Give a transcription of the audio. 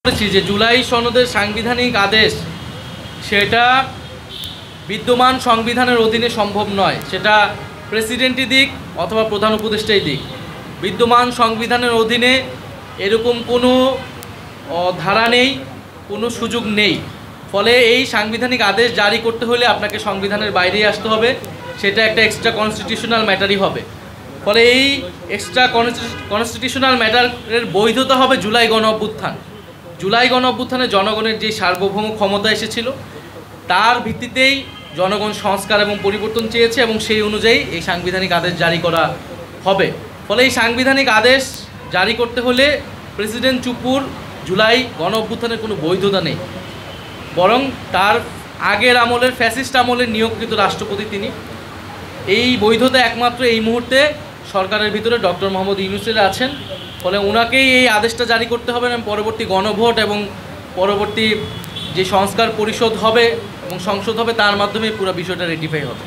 করেছি যে জুলাই সনদের সাংবিধানিক আদেশ সেটা বিদ্যমান সংবিধানের অধীনে সম্ভব নয়, সেটা প্রেসিডেন্টই দিক অথবা প্রধান উপদেষ্টাই দিক। বিদ্যমান সংবিধানের অধীনে এরকম কোনো ধারা নেই, কোনো সুযোগ নেই। ফলে এই সাংবিধানিক আদেশ জারি করতে হলে আপনাকে সংবিধানের বাইরেই আসতে হবে, সেটা একটা এক্সট্রা কনস্টিটিউশনাল ম্যাটারই হবে। ফলে এই এক্সট্রা কনস্টিটিউশনাল ম্যাটারের বৈধতা হবে জুলাই গণ অভ্যুত্থান। জুলাই গণ অভ্যুত্থানে জনগণের যে সার্বভৌম ক্ষমতা এসেছিল তার ভিত্তিতেই জনগণ সংস্কার এবং পরিবর্তন চেয়েছে এবং সেই অনুযায়ী এই সাংবিধানিক আদেশ জারি করা হবে। ফলে এই সাংবিধানিক আদেশ জারি করতে হলে প্রেসিডেন্ট চুপুর জুলাই গণ অভ্যুত্থানের কোনো বৈধতা নেই, বরং তার আগের আমলের ফ্যাসিস্ট আমলের নিয়োগকৃত রাষ্ট্রপতি তিনি। এই বৈধতা একমাত্র এই মুহূর্তে সরকারের ভিতরে ডক্টর মোহাম্মদ ইউনূসের আছেন। ফলে ওনাকেই এই আদেশটা জারি করতে হবে এবং পরবর্তী গণভোট এবং পরবর্তী যে সংস্কার পরিষদ হবে এবং সংসদ হবে তার মাধ্যমে পুরো বিষয়টা রেটিফাই হবে।